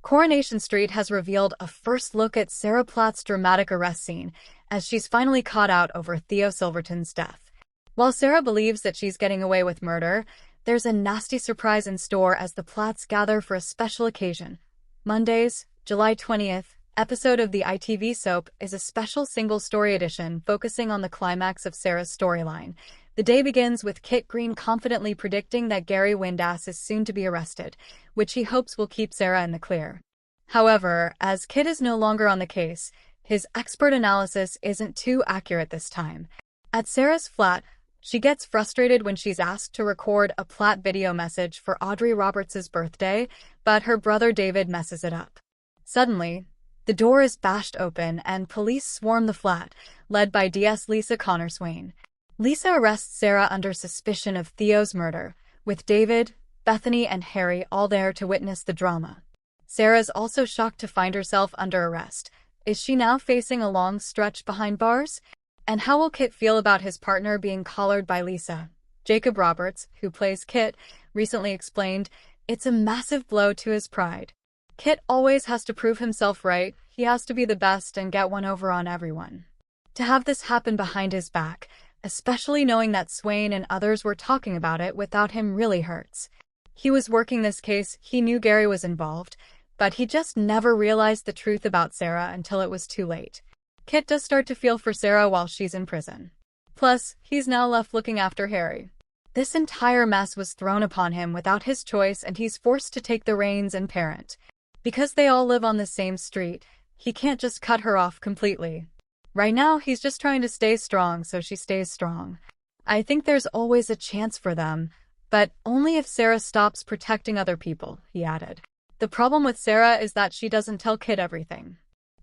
Coronation Street has revealed a first look at Sarah Platt's dramatic arrest scene, as she's finally caught out over Theo Silverton's death. While Sarah believes that she's getting away with murder, there's a nasty surprise in store as the Platts gather for a special occasion. Monday's, July 20th, episode of the ITV soap is a special single-story edition focusing on the climax of Sarah's storyline. The day begins with Kit Green confidently predicting that Gary Windass is soon to be arrested, which he hopes will keep Sarah in the clear. However, as Kit is no longer on the case, his expert analysis isn't too accurate this time. At Sarah's flat, she gets frustrated when she's asked to record a Platt video message for Audrey Roberts' birthday, but her brother David messes it up. Suddenly, the door is bashed open and police swarm the flat, led by DS Lisa Connor-Swain. Lisa arrests Sarah under suspicion of Theo's murder, with David, Bethany, and Harry all there to witness the drama. Sarah's also shocked to find herself under arrest. Is she now facing a long stretch behind bars? And how will Kit feel about his partner being collared by Lisa? Jacob Roberts, who plays Kit, recently explained, "It's a massive blow to his pride. Kit always has to prove himself right, he has to be the best and get one over on everyone. To have this happen behind his back, especially knowing that Swain and others were talking about it without him, really hurts. He was working this case, he knew Gary was involved, but he just never realized the truth about Sarah until it was too late." Kit does start to feel for Sarah while she's in prison. Plus, he's now left looking after Harry. This entire mess was thrown upon him without his choice, and he's forced to take the reins and parent. Because they all live on the same street, he can't just cut her off completely. Right now, he's just trying to stay strong so she stays strong. I think there's always a chance for them, but only if Sarah stops protecting other people, he added. The problem with Sarah is that she doesn't tell Kit everything.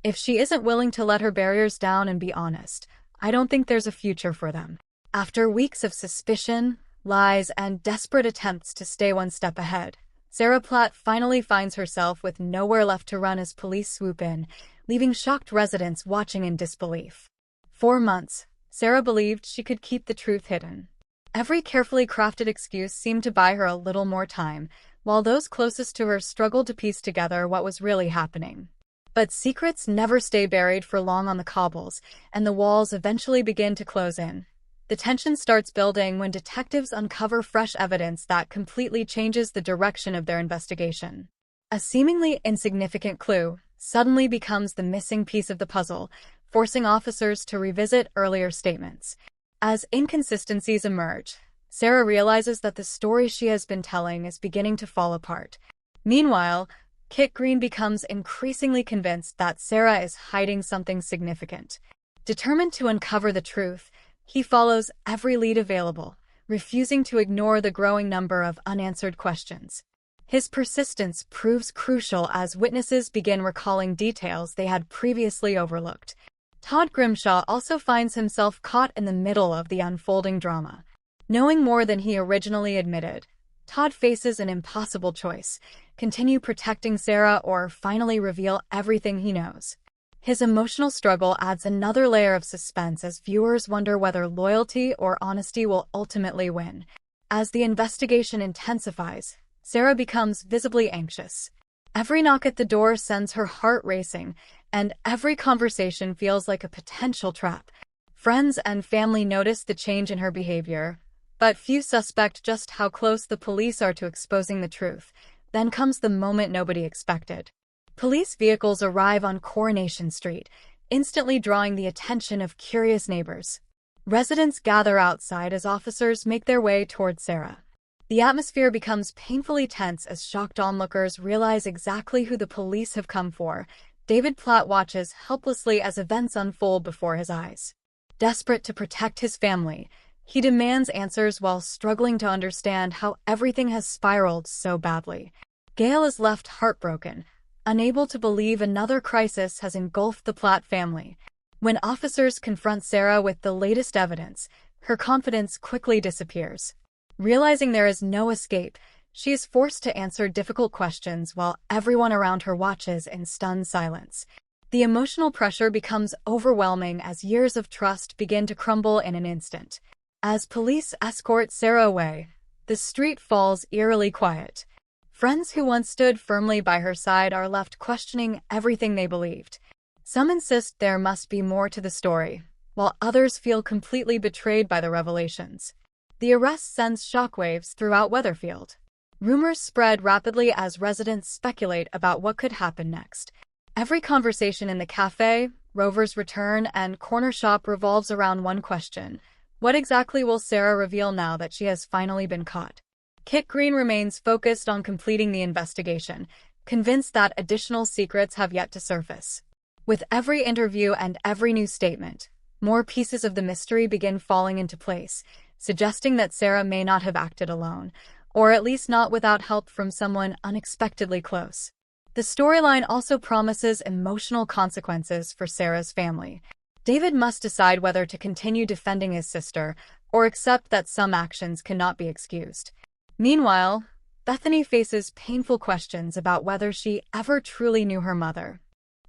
If she isn't willing to let her barriers down and be honest, I don't think there's a future for them. After weeks of suspicion, lies, and desperate attempts to stay one step ahead, Sarah Platt finally finds herself with nowhere left to run as police swoop in, leaving shocked residents watching in disbelief. For months, Sarah believed she could keep the truth hidden. Every carefully crafted excuse seemed to buy her a little more time, while those closest to her struggled to piece together what was really happening. But secrets never stay buried for long on the cobbles, and the walls eventually begin to close in. The tension starts building when detectives uncover fresh evidence that completely changes the direction of their investigation. A seemingly insignificant clue suddenly becomes the missing piece of the puzzle, forcing officers to revisit earlier statements. As inconsistencies emerge, Sarah realizes that the story she has been telling is beginning to fall apart. Meanwhile, Kit Green becomes increasingly convinced that Sarah is hiding something significant. Determined to uncover the truth, he follows every lead available, refusing to ignore the growing number of unanswered questions. His persistence proves crucial as witnesses begin recalling details they had previously overlooked. Todd Grimshaw also finds himself caught in the middle of the unfolding drama. Knowing more than he originally admitted, Todd faces an impossible choice: continue protecting Sarah or finally reveal everything he knows. His emotional struggle adds another layer of suspense as viewers wonder whether loyalty or honesty will ultimately win. As the investigation intensifies, Sarah becomes visibly anxious. Every knock at the door sends her heart racing, and every conversation feels like a potential trap. Friends and family notice the change in her behavior, but few suspect just how close the police are to exposing the truth. Then comes the moment nobody expected. Police vehicles arrive on Coronation Street, instantly drawing the attention of curious neighbors. Residents gather outside as officers make their way toward Sarah. The atmosphere becomes painfully tense as shocked onlookers realize exactly who the police have come for. David Platt watches helplessly as events unfold before his eyes. Desperate to protect his family, he demands answers while struggling to understand how everything has spiraled so badly. Gail is left heartbroken, unable to believe another crisis has engulfed the Platt family. When officers confront Sarah with the latest evidence, her confidence quickly disappears. Realizing there is no escape, she is forced to answer difficult questions while everyone around her watches in stunned silence. The emotional pressure becomes overwhelming as years of trust begin to crumble in an instant. As police escort Sarah away, the street falls eerily quiet. Friends who once stood firmly by her side are left questioning everything they believed. Some insist there must be more to the story, while others feel completely betrayed by the revelations. The arrest sends shockwaves throughout Weatherfield. Rumors spread rapidly as residents speculate about what could happen next. Every conversation in the cafe, Rover's return, and corner shop revolves around one question. What exactly will Sarah reveal now that she has finally been caught? Kit Green remains focused on completing the investigation, convinced that additional secrets have yet to surface. With every interview and every new statement, more pieces of the mystery begin falling into place, suggesting that Sarah may not have acted alone, or at least not without help from someone unexpectedly close. The storyline also promises emotional consequences for Sarah's family. David must decide whether to continue defending his sister or accept that some actions cannot be excused. Meanwhile, Bethany faces painful questions about whether she ever truly knew her mother.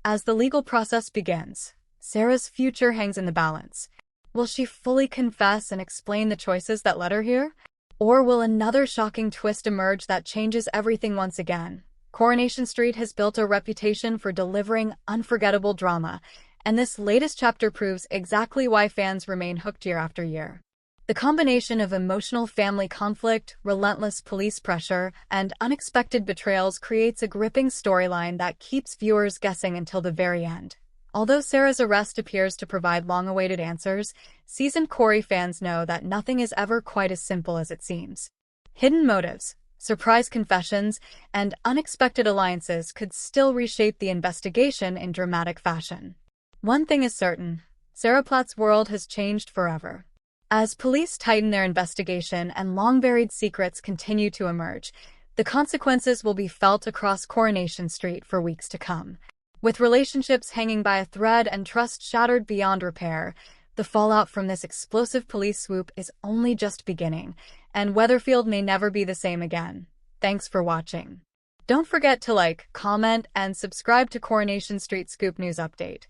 As the legal process begins, Sarah's future hangs in the balance. Will she fully confess and explain the choices that led her here? Or will another shocking twist emerge that changes everything once again? Coronation Street has built a reputation for delivering unforgettable drama, and this latest chapter proves exactly why fans remain hooked year after year. The combination of emotional family conflict, relentless police pressure, and unexpected betrayals creates a gripping storyline that keeps viewers guessing until the very end. Although Sarah's arrest appears to provide long-awaited answers, seasoned Corey fans know that nothing is ever quite as simple as it seems. Hidden motives, surprise confessions, and unexpected alliances could still reshape the investigation in dramatic fashion. One thing is certain, Sarah Platt's world has changed forever. As police tighten their investigation and long-buried secrets continue to emerge, the consequences will be felt across Coronation Street for weeks to come. With relationships hanging by a thread and trust shattered beyond repair, the fallout from this explosive police swoop is only just beginning, and Weatherfield may never be the same again. Thanks for watching. Don't forget to like, comment, and subscribe to Coronation Street Scoop News Update.